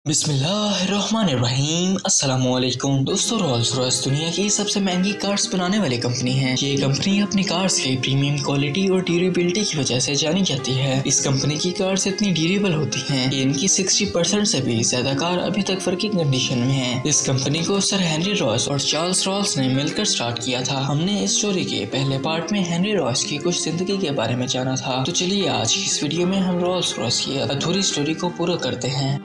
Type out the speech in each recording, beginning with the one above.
बिस्मिल्लाहिर्रहमानिर्रहीम। अस्सलामुअलैकुम दोस्तों, रोल्स रॉयस दुनिया की सबसे महंगी कार्स बनाने वाली कंपनी है। ये कंपनी अपनी कार्स की प्रीमियम क्वालिटी और ड्यूरेबिलिटी की वजह से जानी जाती है। इस कंपनी की कार्स इतनी ड्यूरेबल होती हैं कि इनकी 60% से भी ज्यादा कार अभी तक वर्किंग कंडीशन में है। इस कंपनी को सर हेनरी रॉयस और चार्ल्स रॉल्स ने मिलकर स्टार्ट किया था। हमने इस स्टोरी के पहले पार्ट में हेनरी रॉयस की कुछ जिंदगी के बारे में जाना था, तो चलिए आज की इस वीडियो में हम रोल्स रॉयस की अधूरी स्टोरी को पूरा करते हैं।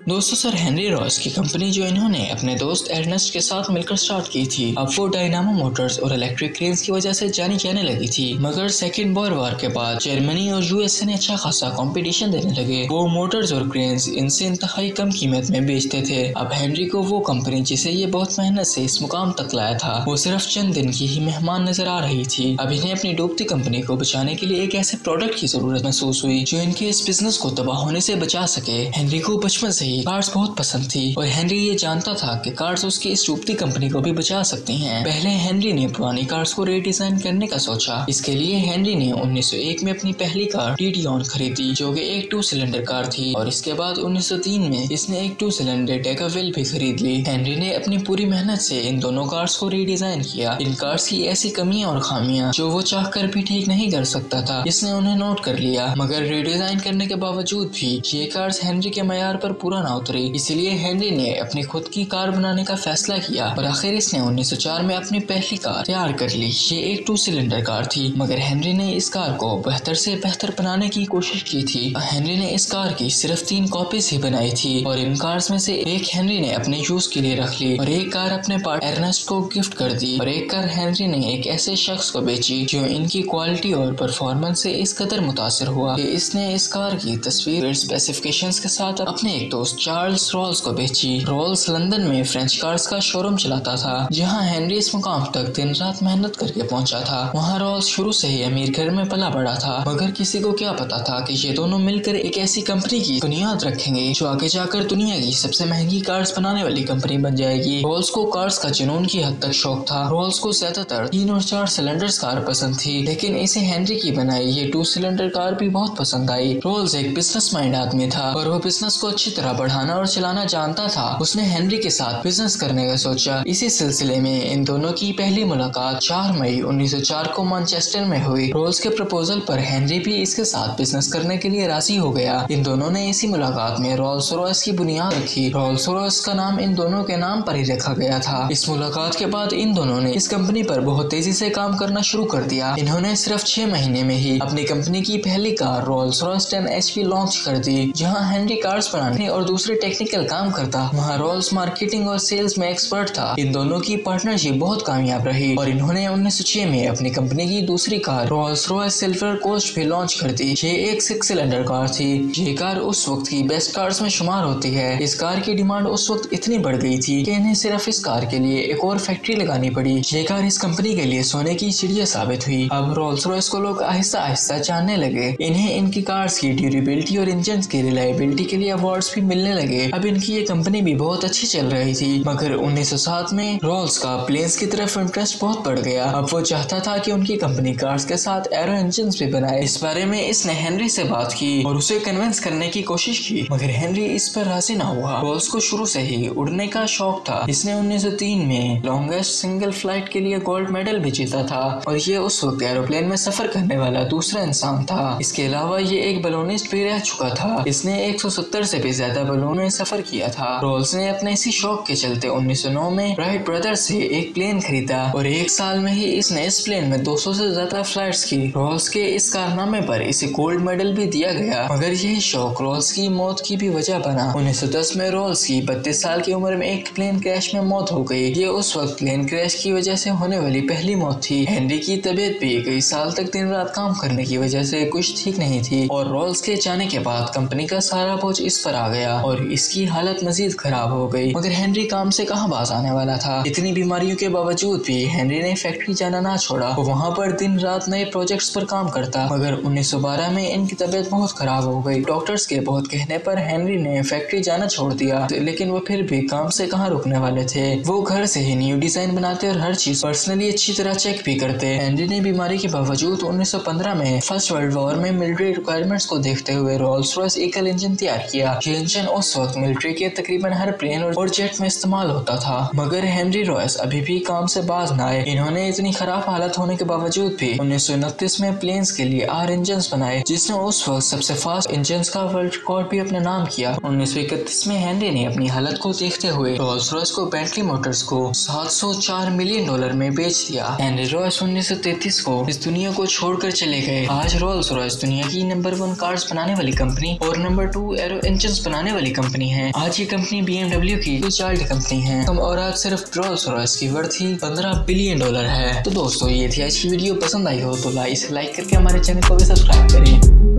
दोस्तों, सर हेनरी रॉयस की कंपनी जो इन्होंने अपने दोस्त एर्नेस्ट के साथ मिलकर स्टार्ट की थी, अब वो डायनामो मोटर्स और इलेक्ट्रिक क्रेन्स की वजह से जानी जाने लगी थी। मगर सेकेंड वर्ल्ड वॉर के बाद जर्मनी और यूएसए ने अच्छा खासा कंपटीशन देने लगे। वो मोटर्स और क्रेन्स इनसे इंतहाई कम कीमत में बेचते थे। अब हेनरी को वो कंपनी जिसे ये बहुत मेहनत से इस मुकाम तक लाया था, वो सिर्फ चंद दिन की ही मेहमान नजर आ रही थी। अब इन्हें अपनी डूबती कंपनी को बचाने के लिए एक ऐसे प्रोडक्ट की जरूरत महसूस हुई जो इनके इस बिजनेस को तबाह होने से बचा सके। हेनरी को बचपन से ही कार्स बहुत पसंद थी और हेनरी ये जानता था कि कार्स उसकी इस डूबती कंपनी को भी बचा सकती हैं। पहले हेनरी ने पुरानी कार्स को रीडिजाइन करने का सोचा। इसके लिए हेनरी ने 1901 में अपनी पहली कार टीडियन खरीदी, जो कि एक 2 सिलेंडर कार थी, और इसके बाद 1903 में इसने एक 2 सिलेंडर डेकाविल भी खरीद ली। हेनरी ने अपनी पूरी मेहनत से इन दोनों कार्स को रीडिजाइन किया। इन कार्स की ऐसी कमियां और खामियां जो वो चाहकर भी ठीक नहीं कर सकता था, इसने उन्हें नोट कर लिया। मगर रीडिजाइन करने के बावजूद भी ये कार्स हेनरी के मयार पर पूरा ना उतरी। इसलिए हेनरी ने अपनी खुद की कार बनाने का फैसला किया और आखिर इसने 1904 में अपनी पहली कार तैयार कर ली। ये एक 2 सिलेंडर कार थी, मगर हेनरी ने इस कार को बेहतर से बेहतर बनाने की कोशिश की थी। हेनरी ने इस कार की सिर्फ 3 कॉपीज ही बनाई थी और इन कार्स में से एक हेनरी ने अपने यूज के लिए रख ली और एक कार अपने पार्टनर एर्नेस्ट को गिफ्ट कर दी और एक कार हेनरी ने एक ऐसे शख्स को बेची जो इनकी क्वालिटी और परफॉर्मेंस से इस कदर मुतासिर हुआ कि इसने इस कार की तस्वीर और स्पेसिफिकेशंस के साथ अपने एक दोस्त चार्ल्स रॉल्स को बेची। रॉल्स लंदन में फ्रेंच कार्स का शोरूम चलाता था, जहां हेनरी इस मुकाम तक दिन रात मेहनत करके पहुंचा था। वहां रॉल्स शुरू से ही अमीर घर में पला बड़ा था, मगर किसी को क्या पता था कि ये दोनों मिलकर एक ऐसी कंपनी की बुनियाद रखेंगे जो आगे जाकर दुनिया की सबसे महंगी कार्स बनाने वाली कंपनी बन जाएगी। रॉल्स को कार्स का जुनून की हद तक शौक था। रॉल्स को ज्यादातर 3 और 4 सिलेंडर्स कार पसंद थी, लेकिन इसे हेनरी की बनाई ये 2 सिलेंडर कार भी बहुत पसंद आई। रॉल्स एक बिजनेस माइंड आदमी था और वो बिजनेस को अच्छी तरह बढ़ाना और चलाना जानता था। उसने हेनरी के साथ बिजनेस करने का सोचा। इसी सिलसिले में इन दोनों की पहली मुलाकात 4 मई 1904 को मैनचेस्टर में हुई। रॉल्स के प्रपोजल पर हेनरी भी इसके साथ बिजनेस करने के लिए राजी हो गया। इन दोनों ने इसी मुलाकात में रॉल्स रॉयस की बुनियाद रखी। रॉल्स रॉयस का नाम इन दोनों के नाम पर ही रखा गया था। इस मुलाकात के बाद इन दोनों ने इस कंपनी पर बहुत तेजी से काम करना शुरू कर दिया। इन्होंने सिर्फ 6 महीने में ही अपनी कंपनी की पहली car Rolls Royce 10 HP launch कर दी। जहां हेनरी कार्स बनाने और दूसरे टेक्निकल काम करता, वहां रॉल्स मार्केटिंग और सेल्स में एक्सपर्ट था। इन दोनों की पार्टनरशिप बहुत कामयाब रही और इन्होंने 1906 में अपनी कंपनी की दूसरी car Rolls Royce silver Ghost भी लॉन्च कर दी। ये एक 6 सिलेंडर कार थी। ये कार उस वक्त की बेस्ट कार्स में शुमार होती है। इस कार की डिमांड उस वक्त इतनी बढ़ गई थी कि इन्हें सिर्फ इस कार के लिए एक और फैक्ट्री लगानी पड़ी। ये कार इस कंपनी के लिए सोने की चिड़िया साबित हुई। अब रॉल्स रॉयस को लोग आहिस्ता आहिस्ता जानने लगे। इन्हें इनकी कार्स की ड्यूरेबिलिटी और इंजन की रिलायबिलिटी के लिए अवार्ड्स भी मिलने लगे। अब इनकी ये कंपनी भी बहुत अच्छी चल रही थी। मगर 1907 में रॉल्स का प्लेन्स की तरफ इंटरेस्ट बहुत बढ़ गया। अब वो चाहता था कि उनकी कंपनी कार्स के साथ एरो इंजन भी बनाए। इस बारे में इसने हेनरी से बात की और उसे कन्विंस करने की कोशिश की, मगर हेनरी इस पर राजी ना हुआ। रॉल्स को शुरू से ही उड़ने का शौक था। इसने 1903 में लॉन्गेस्ट सिंगल फ्लाइट के लिए गोल्ड मेडल भी जीता था और ये उस वक्त एरोप्लेन में सफर करने वाला दूसरा इंसान था। इसके अलावा ये एक बलूनिस्ट भी रह चुका था। इसने 170 से भी ज्यादा बलून में सफर किया था। रॉल्स ने अपने इसी शौक के चलते 1909 में राइट ब्रदर्स से एक प्लेन खरीदा और 1 साल में ही इसने इस प्लेन में 200 से ज्यादा फ्लाइट्स की। रॉल्स के इस कारनामे पर इसे गोल्ड मेडल भी दिया गया, मगर यही शौक रॉल्स की मौत की भी वजह बना। 1910 में रॉल्स की 32 साल की उम्र में एक प्लेन क्रैश में मौत हो गई। ये उस वक्त प्लेन क्रैश की वजह से होने वाली पहली मौत थी। हेनरी की तबीयत भी कई साल तक दिन रात काम करने की वजह से कुछ ठीक नहीं थी और रॉल्स के जाने के बाद कंपनी का सारा बोझ इस पर आ गया और और इसकी हालत मजीद खराब हो गई। मगर हेनरी काम से कहां बाज आने वाला था। इतनी बीमारियों के बावजूद भी हेनरी ने फैक्ट्री जाना ना छोड़ा। वो वहाँ पर दिन रात नए प्रोजेक्ट्स पर काम करता। मगर 1912 में इनकी तबीयत बहुत खराब हो गई। डॉक्टर्स के बहुत कहने पर हेनरी ने फैक्ट्री जाना छोड़ दिया, लेकिन वो फिर भी काम से कहाँ रुकने वाले थे। वो घर से ही न्यू डिजाइन बनाते और हर चीज पर्सनली अच्छी तरह चेक भी करते। हेनरी ने बीमारी के बावजूद 1915 में फर्स्ट वर्ल्ड वॉर में मिलिट्री रिक्वायरमेंट्स को देखते हुए रोल्स रॉयस एकल इंजन तैयार किया। ये इंजन उस वक्त मिलिट्री के तकरीबन हर प्लेन और जेट में इस्तेमाल होता था। मगर हेनरी रॉयस अभी भी काम से बाज न आए। इन्होंने इतनी खराब हालत होने के बावजूद भी 1929 में प्लेन्स के लिए 8 इंजन बनाए, जिसने उस वक्त सबसे फास्ट इंजन का वर्ल्ड रिकॉर्ड भी अपने नाम किया। 1931 में हेनरी ने अपनी हालत को देखते हुए रोल्स रॉयस को बेंटली मोटर्स को $704 मिलियन में बेच दिया। हेनरी रॉयस 1933 को इस दुनिया को छोड़कर चले गए। आज रोल्स रॉयस दुनिया की नंबर 1 कार्स बनाने वाली कंपनी और नंबर 2 एरो इंजन बनाने वाली कंपनी है। आज ये कंपनी BMW की चाइल्ड कंपनी है और आज सिर्फ रोल्स रॉयस की वर्थ ही $15 बिलियन है। तो दोस्तों, ये थी आज की वीडियो। पसंद आई हो तो लाइक करके हमारे चैनल को भी सब्सक्राइब करें।